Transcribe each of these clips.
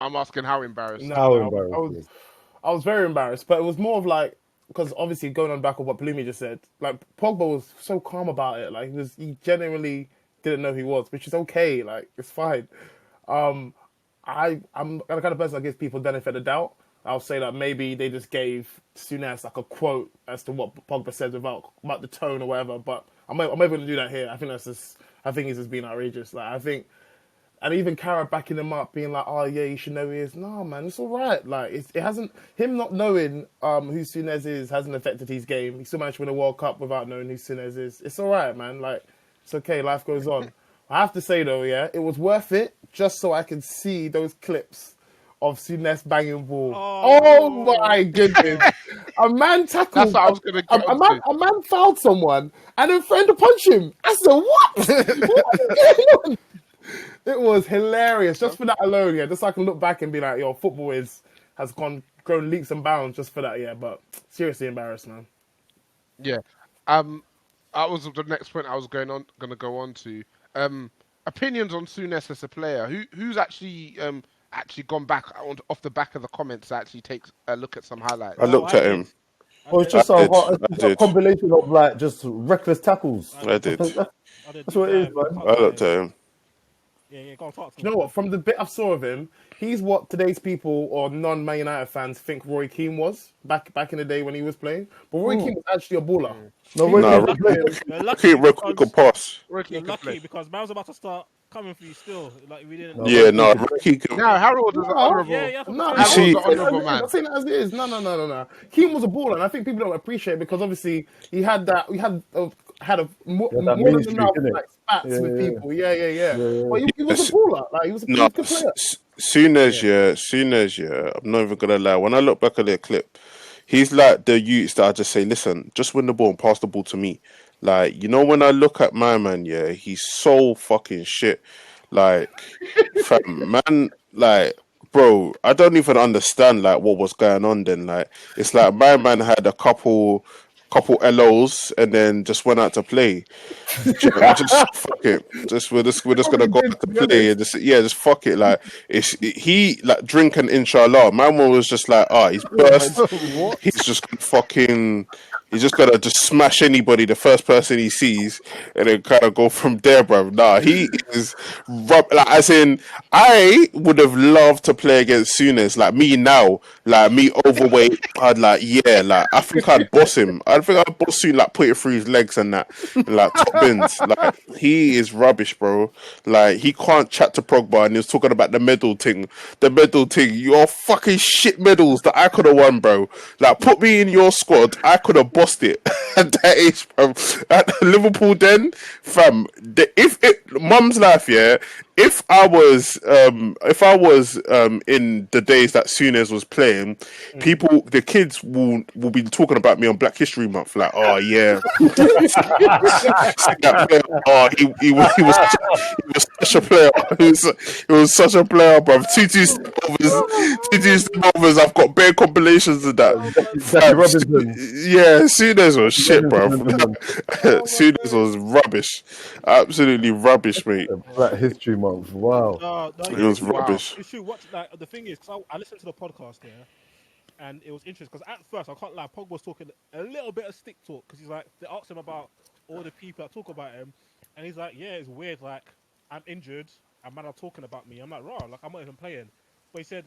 I'm asking how embarrassed. No, How no, embarrassing. I was very embarrassed, but it was more of like because obviously going on back of what Bloomy just said, like Pogba was so calm about it. Like he genuinely didn't know who he was, which is okay. Like it's fine. Um, I'm the kind of person that gives people benefit of the doubt. I'll say that maybe they just gave Souness like a quote as to what Pogba said about the tone or whatever. But I'm never going to do that here. I think that's just. I think he's just being outrageous. Like I think. And even Cara backing him up, being like, "Oh yeah, you should know who he is." No, man, it's all right. Like it hasn't him not knowing who Souness is hasn't affected his game. He still managed to win a World Cup without knowing who Souness is. It's all right, man. Like it's okay. Life goes on. I have to say though, yeah, it was worth it just so I could see those clips of Souness banging ball. Oh my goodness! A man tackled. That's what I was gonna get onto. A man fouled someone and then threatened to punch him. I said, "What? What is going on?" It was hilarious just for that alone, yeah. Just so I can look back and be like, yo, football has grown leaps and bounds just for that, yeah. But seriously embarrassed, man. Yeah. That was the next point I was gonna go on to. Opinions on Souness as a player. Who's actually gone back off the back of the comments to actually take a look at some highlights? I looked at him. Well, it's just a combination of like just reckless tackles. I did. That's what it is, man. I looked at him. Yeah, go on, talk to me. You know what? From the bit I saw of him, he's what today's people or non-Man United fans think Roy Keane was back in the day when he was playing. But Roy Keane was actually a baller. No, Roy could pass. You're lucky because man was about to start coming for you still. Like we didn't. Yeah, no, Roy could. No, Harold was honourable. No, Harold's see- an honourable man. I'm saying that as it is. No. Keane was a baller, and I think people don't appreciate it because obviously he had that. We had more than ministry, enough innit? like spats with Yeah. people. Yeah. But he was a baller. Like he was a good player. Souness, I'm not even gonna lie. When I look back at their clip, he's like the youths that I just say, listen, just win the ball and pass the ball to me. Like, you know, when I look at my man, yeah, he's so fucking shit. Like, man, like, bro, I don't even understand like what was going on then. Like, it's like my man had a couple LOs and then just went out to play. Just fuck it. We're just gonna go out to play and just fuck it. Like he like drink and inshallah. My man was just like, he's burst. He's just fucking. He's just gonna just smash anybody, the first person he sees, and then kind of go from there, bro. Nah, he is like as in. I would have loved to play against Souness, like me now, like me overweight. I'd like I think I'd boss him. I think I'd boss him, like put it through his legs and that, and, like top bins. Like he is rubbish, bro. Like he can't chat to Pogba, and he was talking about the medal thing. Your fucking shit medals that I could have won, bro. Like put me in your squad, I could have bossed it at that age, bro. At Liverpool, then, fam. Mum's life, yeah. If I was in the days that Souness was playing, the kids will be talking about me on Black History Month, like, oh yeah, that player, he was such a player. He was such a player, bro. Two stepovers. I've got bare compilations of that. Yeah, Souness was shit, bro. Souness was rubbish, absolutely rubbish, mate. Black History Month. Wow. No, It was rubbish. You should watch. Like the thing is, because I listened to the podcast there, and it was interesting. Because at first, I can't lie, Pogba was talking a little bit of stick talk. Because he's like, they asked him about all the people that talk about him, and he's like, yeah, it's weird. Like I'm injured, and man are talking about me. I'm like, raw. Like I'm not even playing. But he said,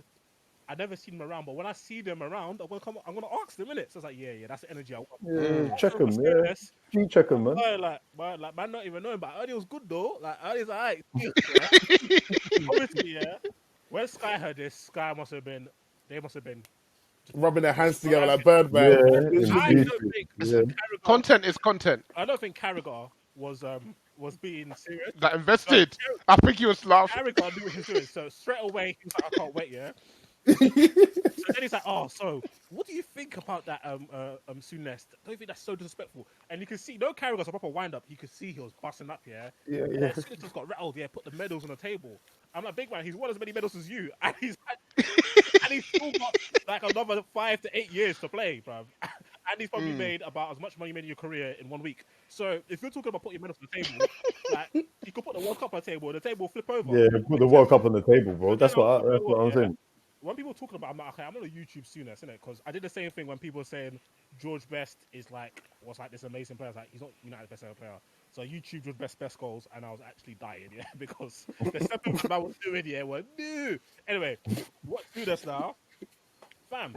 I never seen them around, but when I see them around, I'm gonna ask them, innit? So it's like, yeah, that's the energy I want. Yeah, check them, yeah. You check them, man. Like, man, not even knowing, but I heard it was good though. Like, I was alright. Obviously, yeah. When Sky heard this, they must have been rubbing their hands together like Birdman. Yeah, I don't think Carragher, Content is content. I don't think Carragher was being serious. That invested. I think he was laughing. Carragher knew what he was doing, so straight away he was like, I can't wait, yeah. So then he's like, so what do you think about that Souness? Don't you think that's so disrespectful? And you can see, no Carragher's a proper wind up. You could see he was busting up, yeah. Souness just got rattled, yeah. Put the medals on the table. I'm like, big man, he's won as many medals as you, and he's still got like another 5 to 8 years to play, bruv. and he's probably made about as much money you made in your career in 1 week. So if you're talking about putting your medals on the table, like you could put the World Cup on the table, and the table will flip over. Yeah, put the World Cup on the table, bro. But That's then what I'm saying. When people are talking about, I'm like, okay, I'm gonna YouTube Souness, innit? Because I did the same thing when people were saying George Best was like this amazing player. Like he's not United's best ever player. So I YouTube George best goals, and I was actually dying, yeah, because the second I was doing, yeah, were new. Anyway, what's Souness now, fam?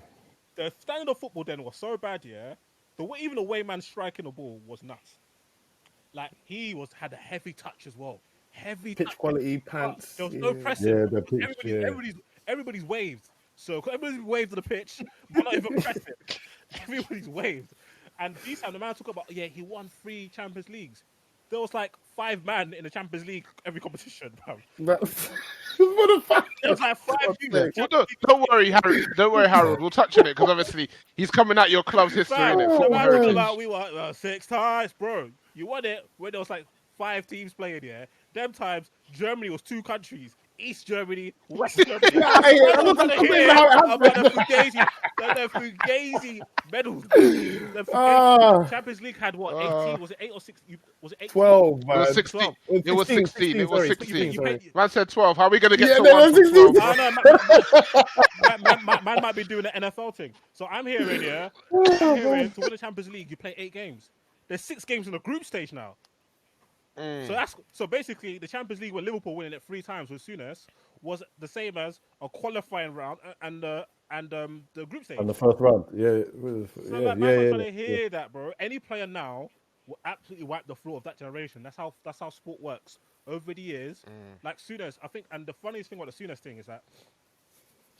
The standard of football then was so bad, yeah. Even the way man striking the ball was nuts. Like he had a heavy touch as well. Heavy Pitch touch. quality, pants. There was no pressing. Yeah, the pitch, Everybody's waved. So everybody's waved to the pitch. We're not even pressing. Everybody's waved. And this time the man talk about, yeah, he won 3 Champions Leagues. There was like 5 man in the Champions League every competition, bro. What the fuck? There was like 5 people. Well, don't worry, Harold. Don't worry, Harold. We'll touch on it because obviously he's coming at your club's history in it. Football heritage. We won 6 times, bro. You won it when there was like 5 teams playing, yeah. Them times, Germany was 2 countries. East Germany, West Germany. I'm about the Fugazi medals. The Champions League had what? 18? Was it 8 or 6? Was it 8? 12, man. It was 16. It was 16. It was 16. Sorry. Man said 12. How are we going to get to no, 1 16. from 12? Man might be doing the NFL thing. So I'm hearing, yeah. I'm hearing to win the Champions League, you play 8 games. There's 6 games in the group stage now. So basically the Champions League, with Liverpool winning it 3 times with Souness, was the same as a qualifying round and the group stage. And the first round, So I'm trying to hear that, bro. Any player now will absolutely wipe the floor of that generation. That's how sport works over the years. Like Souness, I think, and the funniest thing about the Souness thing is that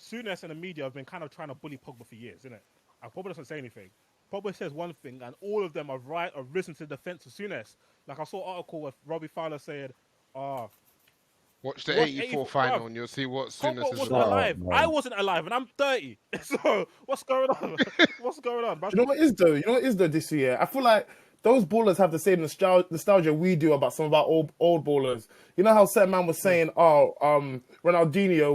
Souness and the media have been kind of trying to bully Pogba for years, isn't it? And Pogba doesn't say anything. Pogba says one thing, and all of them have risen to the defense of Souness. Like I saw an article with Robbie Fowler saying, watch the 84 final and you'll see what Souness is wasn't about. alive. I wasn't alive, and I'm 30. So what's going on? What's going on? You know what is though this year? I feel like those ballers have the same nostalgia we do about some of our old ballers. You know how certain man was saying, Ronaldinho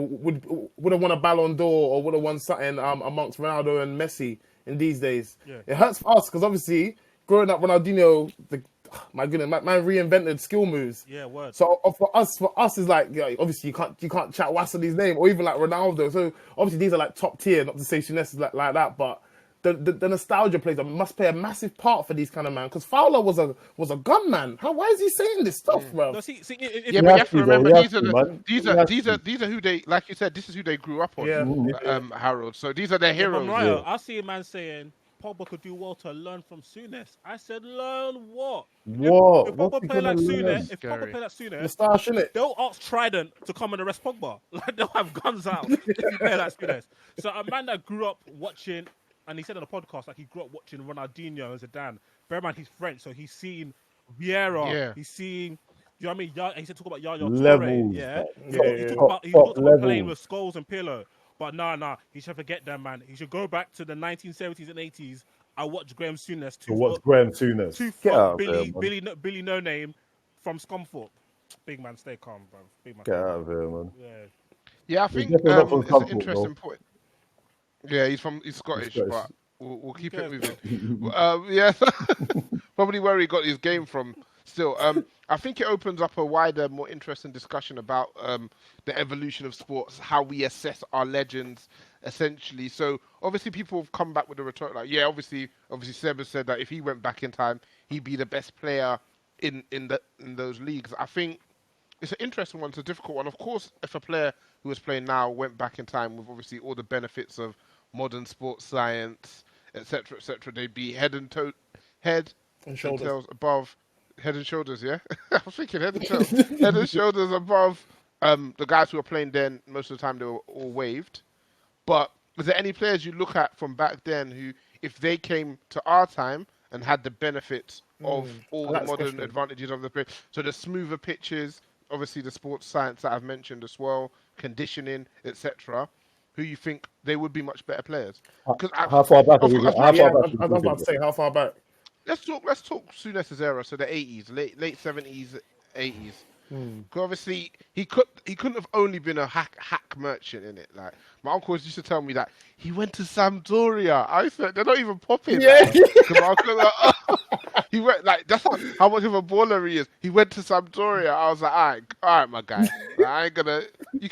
would have won a Ballon d'Or or would have won something amongst Ronaldo and Messi in these days. Yeah. It hurts for us because obviously growing up, Ronaldinho, my goodness, man reinvented skill moves. Yeah, word. So for us is like, yeah, obviously you can't chat Wassali's name or even like Ronaldo. So obviously these are like top tier, not to say Souness is like that, but the nostalgia must play a massive part for these kind of man. Because Fowler was a gunman. Why is he saying this stuff, bro? No, but you have to remember these are who they, like you said, this is who they grew up on. Harold. So these are their heroes. Right, I see a man saying Pogba could do well to learn from Souness. I said, learn what? What? If Pogba play like Souness, Moustache, innit? they'll ask Trident to come and arrest Pogba. Like they'll have guns out if you play like Souness. So a man that grew up watching, and he said on the podcast, like he grew up watching Ronaldinho and Zidane. Bear in mind he's French, so he's seen Vieira. Yeah. He's seen, you know what I mean? He said talk about Yaya Toure. Yeah. He talked about playing with Scholes and Pirlo. But nah, he should forget that, man. He should go back to the 1970s and 80s. I watched Graeme Souness. Billy No Name from Scunthorpe. Big man, stay calm, bro. Big man. Get out of here, man. Yeah, I think it's an interesting point. Yeah, he's Scottish, but we'll keep it moving. Yeah, probably where he got his game from. Still, I think it opens up a wider, more interesting discussion about the evolution of sports, how we assess our legends, essentially. So obviously, people have come back with a retort like, yeah, obviously, Seb has said that if he went back in time, he'd be the best player in those leagues. I think it's an interesting one. It's a difficult one. Of course, if a player who is playing now went back in time with obviously all the benefits of modern sports science, etc., they'd be head and shoulders above. Head and shoulders, yeah? I was thinking head and tails. Head and shoulders above the guys who were playing then. Most of the time, they were all waived. But is there any players you look at from back then who, if they came to our time and had the benefits of all the modern advantages of the play, so the smoother pitches, obviously the sports science that I've mentioned as well, conditioning, etc., who you think they would be much better players? How far back? I was about to say, how far back? Let's talk Souness's era, so the 80s, late 70s, 80s. Because obviously he couldn't have only been a hack merchant in it. Like my uncle used to tell me that he went to Sampdoria. I said they're not even popping. Yeah. Like, 'cause my uncle, like, he went like that's how much of a baller he is. He went to Sampdoria. I was like, all right, my guy. Like, I ain't gonna.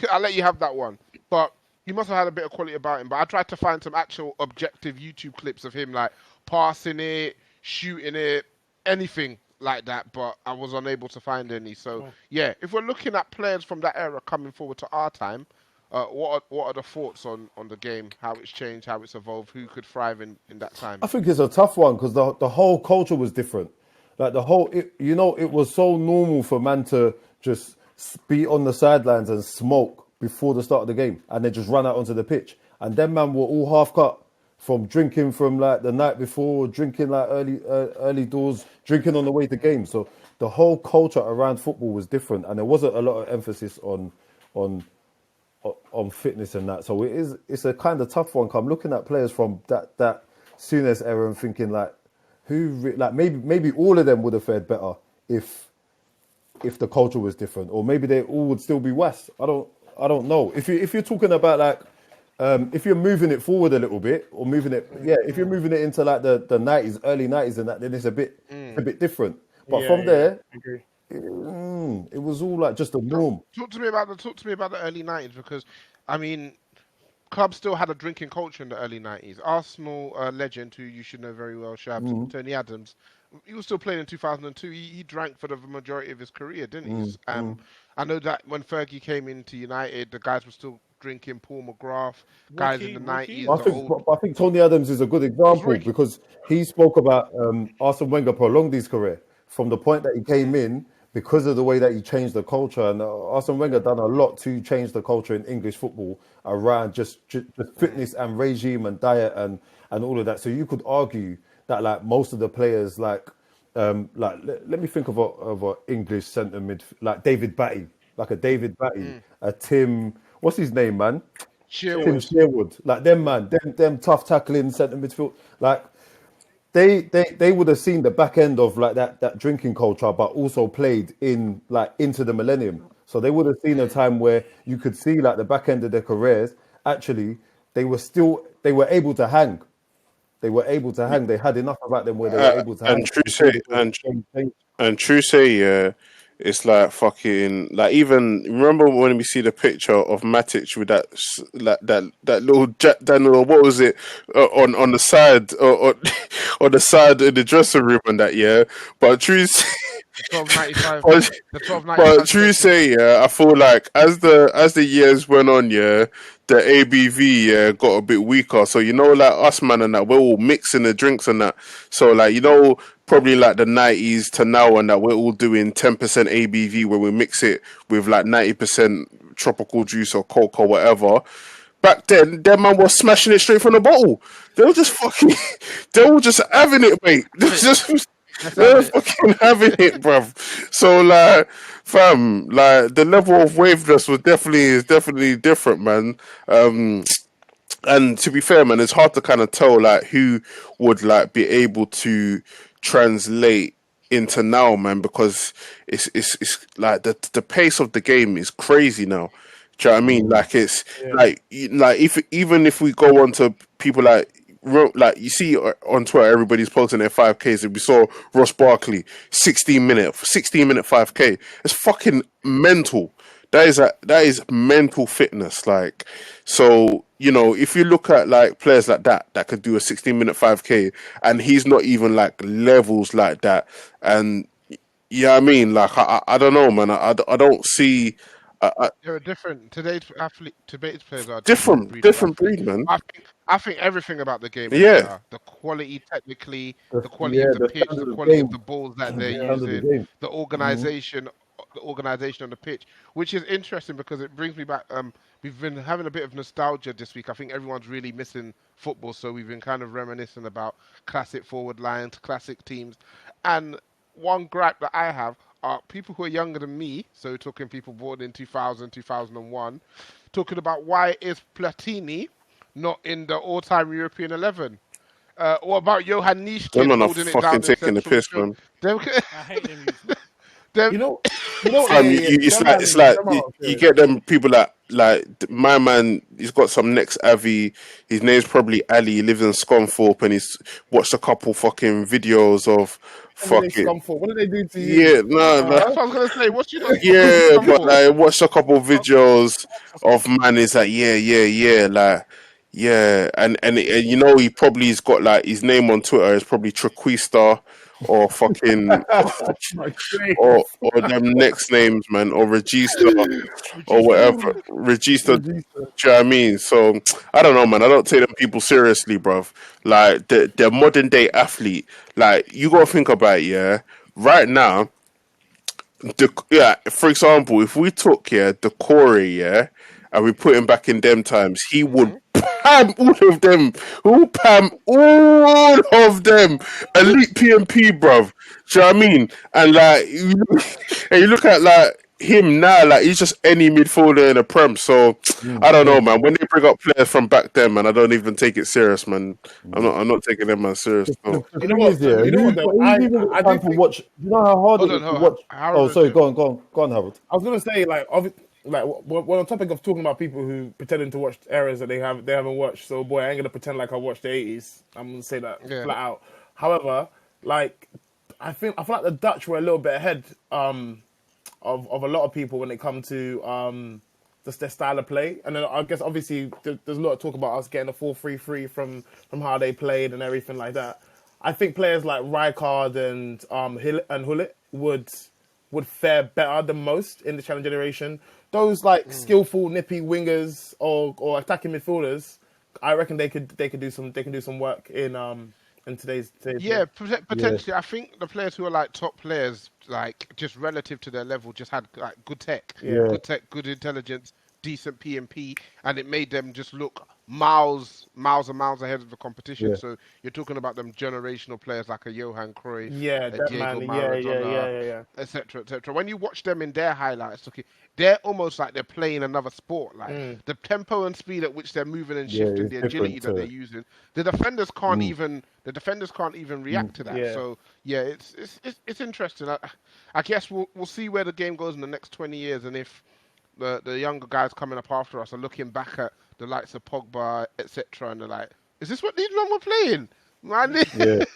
I'll let you have that one. But he must have had a bit of quality about him. But I tried to find some actual objective YouTube clips of him like passing it, shooting it, anything like that. But I was unable to find any. So yeah, if we're looking at players from that era coming forward to our time, what are the thoughts on the game? How it's changed, how it's evolved, who could thrive in that time? I think it's a tough one because the whole culture was different. Like it was so normal for man to just be on the sidelines and smoke before the start of the game and then just run out onto the pitch. And them man were all half cut from drinking from like the night before, drinking like early doors, drinking on the way to games. So the whole culture around football was different, and there wasn't a lot of emphasis on fitness and that. So it's a kind of tough one. I'm looking at players from that Souness era and thinking like, maybe all of them would have fared better if the culture was different, or maybe they all would still be West. I don't know. If you're talking about like, if you're moving it forward a little bit, or if you're moving it into like the 90s, early 90s and that, then it's a bit different. But from there, I agree. It was all like just a norm. Talk to me about the early 90s, because I mean, clubs still had a drinking culture in the early 90s. Arsenal legend, who you should know very well, Shabs, Tony Adams, he was still playing in 2002. He drank for the majority of his career, didn't he? I know that when Fergie came into United, the guys were still drinking. Paul McGrath, guys in the 90s. I think Tony Adams is a good example because he spoke about Arsene Wenger prolonged his career from the point that he came in because of the way that he changed the culture. And Arsene Wenger done a lot to change the culture in English football around just fitness and regime and diet and all of that. So you could argue that like most of the players let me think of a English centre mid like David Batty, a Tim, what's his name, man? Tim Sherwood. Like them man, them tough tackling centre midfield. Like they would have seen the back end of like that drinking culture, but also played in like into the millennium. So they would have seen a time where you could see like the back end of their careers. Actually, they were able to hang. They were able to hang. They had enough about them where they were able to hang. And true say, yeah, it's like fucking like even remember when we see the picture of Matic with that little Jack Daniel, what was it on the side on the side of the dressing room and that, yeah. But true. 1295. But true say, yeah, I feel like as the years went on, yeah, the ABV got a bit weaker. So like us man and that, we're all mixing the drinks and that. So like probably like the 90s to now and that, we're all doing 10% ABV where we mix it with like 90% tropical juice or Coke or whatever. Back then, them man was smashing it straight from the bottle. They were just having it, mate. They're fucking having it, bruv. So like, fam, like the level of waveness is definitely different, man. And to be fair, man, it's hard to kind of tell like who would like be able to translate into now, man, because it's like the pace of the game is crazy now. Do you know what I mean? Like it's like if we go on to people like you see on Twitter, everybody's posting their 5Ks. And we saw Ross Barkley 16 minute 5K. It's fucking mental. That is mental fitness. Like, so if you look at like players like that could do a 16-minute 5K, and he's not even like levels like that. And yeah, I mean, like I don't know, man. I don't see. They're different. Today's players are different breed, man. I think everything about the game is better. The quality technically, the quality of the pitch, the quality of the balls that they're using, the organization on the pitch, which is interesting because it brings me back. We've been having a bit of nostalgia this week. I think everyone's really missing football, so we've been kind of reminiscing about classic forward lines, classic teams, and one gripe that I have are people who are younger than me, so talking people born in 2000, 2001, talking about why is Platini not in the all-time European 11? What about Johan Nijtje holding it down? Taking the piss, man. I hate them. You know, You know, It's like you get them people that like my man. He's got some next Avi. His name's probably Ali. He lives in Scunthorpe, and he's watched a couple fucking videos of fucking. What did they do to you? Yeah, no, That's what I was gonna say. What's you done? yeah, but like watched a couple videos of man. It's like like. Yeah, and you know he probably's got like his name on Twitter is probably Traquista or fucking or them next names, man, or Regista or whatever. Regista, do you know what I mean? So I don't know, man. I don't take them people seriously, bruv. Like the modern day athlete, like you gotta think about it, yeah. Right now, for example, if we took the Corey, and we put him back in them times, he would pam all of them. Who pam all of them? Elite PMP, bruv. Do you know what I mean? And like, and you look at like him now, like he's just any midfielder in a prem. So I don't know, man. When they bring up players from back then, man, I don't even take it serious, man. I'm not taking them man serious. No. You know what? You know what? I do watch. You know how hard it is to watch. Oh, sorry. Go on, Harold. I was gonna say like we're on topic of talking about people who pretending to watch eras that they haven't watched. So boy, I ain't gonna pretend like I watched the 80s. I'm gonna say that flat out. However, like I feel like the Dutch were a little bit ahead of a lot of people when it comes to just their style of play. And then I guess obviously there's a lot of talk about us getting a 4-3-3 from how they played and everything like that. I think players like Rijkaard and Hullet would fare better than most in the Challenge generation. Those like skillful, nippy wingers or attacking midfielders, I reckon they could do some work in today's potentially. Yeah. I think the players who are like top players, like just relative to their level, just had like good tech, good intelligence, decent PMP, and it made them just look miles and miles ahead of the competition. So you're talking about them generational players like a Johan Cruyff, a Diego Maradona, etc. When you watch them in their highlights, they're almost like they're playing another sport. Like the tempo and speed at which they're moving and shifting, the agility that they're using, the defenders can't even react to that. So it's interesting. I guess we'll see where the game goes in the next 20 years, and if the younger guys coming up after us are looking back at the likes of Pogba, etc., and they're like, "Is this what these men were playing?" Man, that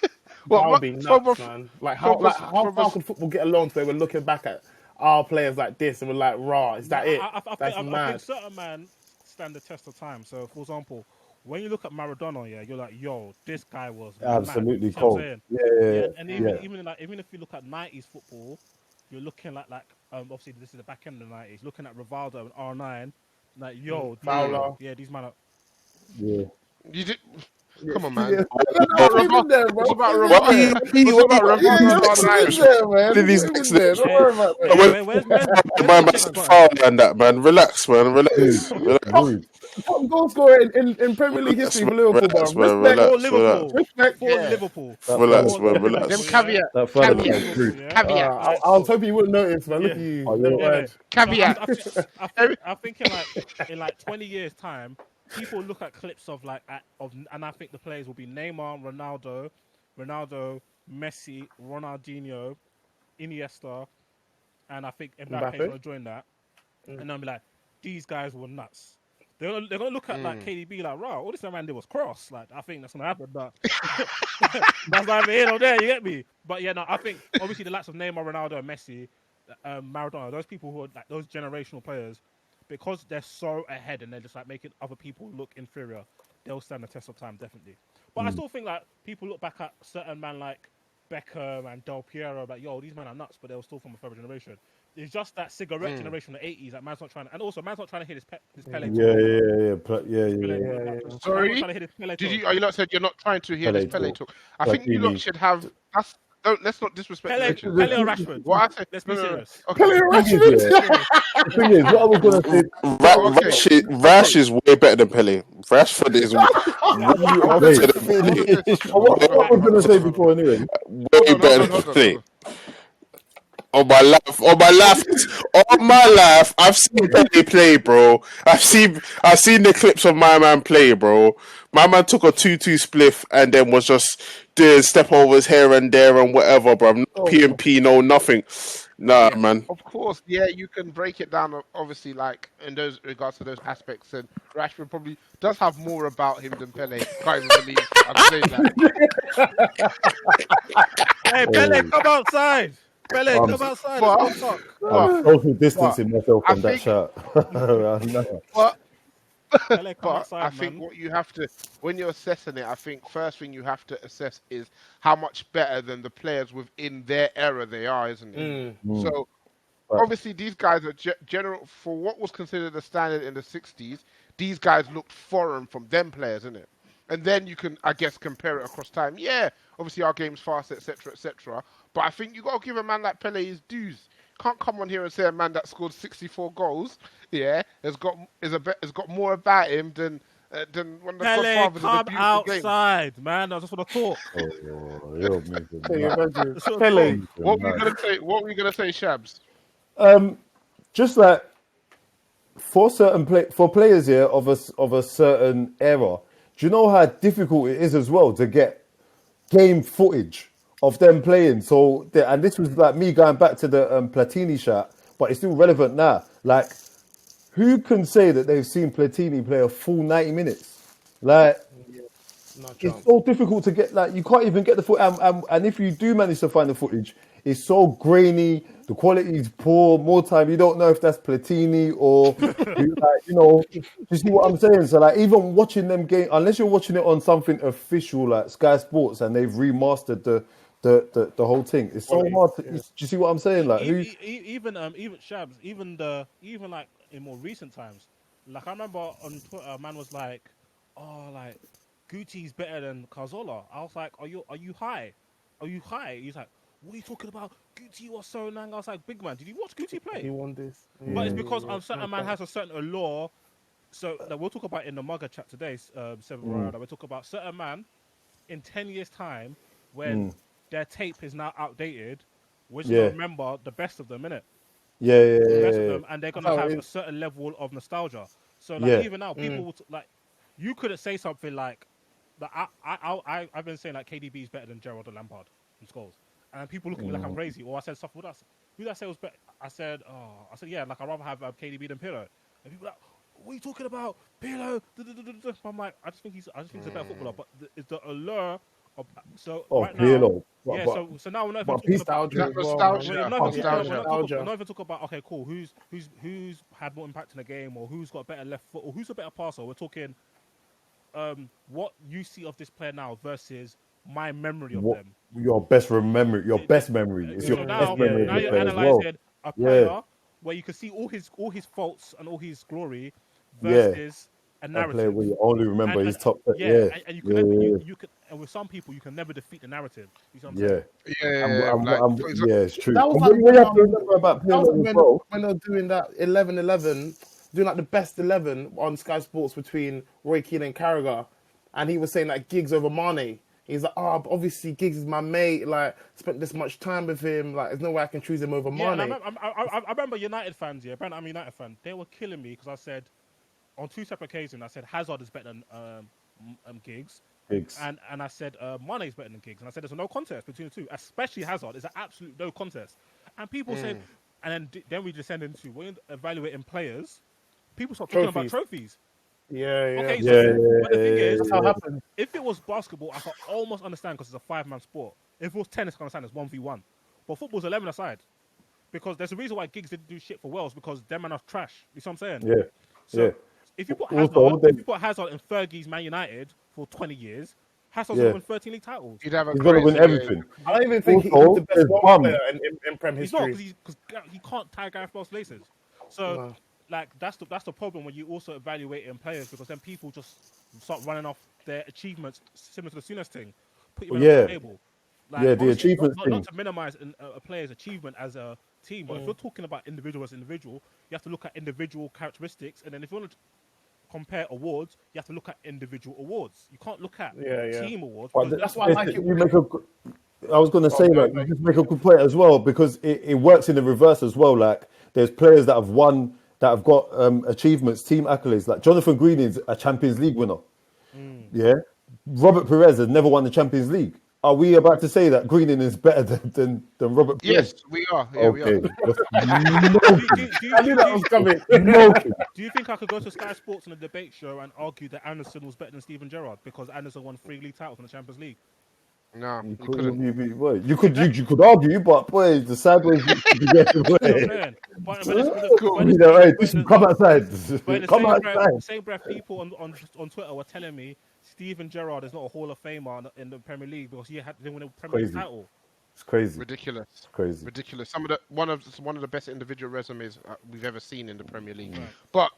would be nuts, man. Like how far could football get along to where we're looking back at our players like this and we're like, "Raw, is that it?" I think certain men stand the test of time. So, for example, when you look at Maradona, you're like, "Yo, this guy was absolutely cold." And even if you look at 90s football, you're looking like obviously this is the back end of the 90s. Looking at Rivaldo and R9. Like, Fowler. These man are... Yeah. You did... Come on, man. What about Rivaldo? What about Rivaldo? Man, relax, man. Relax. Top goal scorer in Premier League history for Liverpool, Respect for Liverpool. Relax, man. Relax. Them caveat. I was hoping you wouldn't notice, man. Look at you. Caveat. I think in like 20 years' time, people look at clips of and I think the players will be Neymar, Ronaldo, Messi, Ronaldinho, Iniesta, and I think Mbappe will join that. And I'll be like, these guys were nuts. They're gonna look at like KDB like, right, all this man did was cross. Like, I think that's gonna happen, but that's neither here nor there. You get me? But I think obviously the likes of Neymar, Ronaldo, and Messi, Maradona, those people who are like those generational players, because they're so ahead and they're just like making other people look inferior, they'll stand the test of time definitely. But I still think like people look back at certain man like Beckham and Del Piero, like, yo, these men are nuts, but they were still from a further generation. It's just that cigarette generation of the 80s that man's not trying to, and also man's not trying to hit his Pele. Yeah. Sorry, are you not said you're not trying to hear this Pele talk? I think you lot should have. Let's not disrespect Pele or Rashford. What I say? Let's be serious. Okay. Pele or Rashford. The thing is, what I was gonna say, Rash is way better than Pele. Rashford is way better than Pele. What I was gonna say before, anyway, way better than Pele. On my life, I've seen Pele play, bro. I've seen the clips of my man play, bro. My man took a 2-2 spliff and then was just doing step overs here and there and whatever, bro. No PMP, no nothing. Nah, Yeah, man. of course. Yeah, you can break it down. Obviously, like in those regards to those aspects, and Rashford probably does have more about him than Pele. Can't even believe I'm saying that. Hey, Pele, Oh, come outside. Pele, I'm come outside. It's But, hot talk. I'm but, social but distancing myself I from that think, shot. I know. but, Pele, come but I outside, think man. what you have to, when you're assessing it, I think first thing you have to assess is how much better than the players within their era they are, isn't it? Mm, So but obviously these guys are general for what was considered a standard in the 60s. These guys looked foreign from them players, isn't it? And then you can, I guess, compare it across time. Yeah, obviously our game's fast, etc., etc. But I think you got to give a man like Pele his dues. Can't come on here and say a man that scored 64 goals, yeah, has got more about him than one of the Pele, godfathers of the come beautiful game. outside, man. I just want to talk. oh, you're moving Can you mad. imagine? Just want to Pele. talk. Moving What were you mad. gonna say? What were you gonna say, Shabs? Just like for for players here of a certain era, do you know how difficult it is as well to get game footage of them playing? So and this was like me going back to the Platini shot, but it's still relevant now. Like, who can say that they've seen Platini play a full 90 minutes? Like, No it's chance. so difficult to get, like, you can't even get the foot, and if you do manage to find the footage, it's so grainy, the quality is poor. More time, you don't know if that's Platini or like, you see what I'm saying? So like, even watching them game, unless you're watching it on something official like Sky Sports and they've remastered the whole thing, it's so Quality, hard to, yeah. do you see what I'm saying? Like, who? Even Shabs, even like in more recent times, like I remember on Twitter, a man was like, "Oh, like Guti's better than Cazorla." I was like, "Are you high? Are you high?" He's like, "What are you talking about? Guti was so nang." I was like, "Big man, did you watch Guti He play?" won this. But it's Yeah, because yeah, a certain man has a certain allure. So that we'll talk about in the Mugger chat today, Seven Barada. We'll talk about certain man in 10 years' time when their tape is now outdated. We're just gonna Yeah, remember the best of them, innit? yeah, yeah, The yeah, best of yeah, them, and they're That's gonna how have it a is. certain level of nostalgia. So like yeah. even now, people will like you couldn't say something like that. I've been saying like KDB is better than Gerrard or Lampard in goals, and people look at me like I'm crazy. Or I said stuff. Who did I say was better? I said yeah, like I'd rather have KDB than Pirlo. And people are like, what are you talking about, Pirlo? I'm like, I just think he's a better footballer, but it's the allure of so Oh, right now. Pirlo. Yeah, so now we're not even But talking Pete, about. Nostalgia That as well, man. We're nostalgia, not even talking about. nostalgia. We're not even talking about. Okay, cool. Who's had more impact in the game, or who's got a better left foot, or who's a better passer? We're talking what you see of this player now versus my memory of what them. your best memory? Your best memory. It's your So best memory of now the you're player as well. analyzing a Yeah, player where you can see all his faults and all his glory yeah. versus a A player narrative. where you only remember And his top. yeah, Yeah, and you can yeah, never yeah, you can and with some people you can never defeat the narrative. You see what I'm yeah. saying? Yeah, like for example, Yeah, it's true. That was And like what you when have to remember about that was Pirlo as well. when they were doing that 11-11, doing like the best 11 on Sky Sports between Roy Keane and Carragher, and he was saying like Giggs over Mane. He's like, but obviously Giggs is my mate. Like, spent this much time with him. Like, there's no way I can choose him over Yeah, and Mane. I remember United fans. Yeah, apparently I'm a United fan. They were killing me because I said on two separate occasions I said Hazard is better than Giggs. Biggs. And I said Mane is better than Giggs, and I said there's no contest between the two, especially Hazard. It's an absolute no contest. And people said, and then we descend into when you're evaluating players, people start talking about trophies. Yeah, yeah. Okay, Yeah, so but the thing is, That's how it happens. if it was basketball, I can almost understand because it's a 5-man sport. If it was tennis, I can understand it's 1v1. But football's 11 aside because there's a reason why Giggs didn't do shit for Wales because them man are trash. You see what I'm saying? Yeah, So yeah. if you put Also, Hazard in Fergie's Man United for 20 years, Hazard's Yeah. going to win 13 league titles. you'd have a He's gonna win crazy, everything. I don't even think he's Also, the best there's one Bum. player in Prem He's not history. because he can't tie Gareth Bale's laces. So No. like that's the problem when you also evaluate in players because then people just start running off their achievements similar to the Souness thing. Put your man Yeah. on the table. Like, Yeah, the obviously, achievements not thing. to minimize a player's achievement as a team, but if you're talking about individual as individual, you have to look at individual characteristics, and then if you want to compare awards, you have to look at individual awards. You can't look at team awards. But Because That's why I like it. you make a. I was going to say go that ahead. you just make a good point as well because it works in the reverse as well. Like there's players that have won that have got achievements, team accolades. Like Jonathan Green is a Champions League winner. Yeah, Robert Perez has never won the Champions League. Are we about to say that Greening is better than Robert Pires? Yes, we are. Yeah, we Okay. are. Just I knew that was coming. smoking. Do you think I could go to Sky Sports on a debate show and argue that Anderson was better than Steven Gerrard because Anderson won 3 league titles in the Champions League? No, You you couldn't. you could argue, but boy, the sideways you could get That's what I'm away. saying. But Come outside. But in the Come same breath, outside. same breath, people on Twitter were telling me Steven Gerrard is not a Hall of Famer in the Premier League because he didn't win a Premier League Crazy. title. It's crazy. Ridiculous. It's crazy. Ridiculous. One of the best individual resumes we've ever seen in the Premier League. But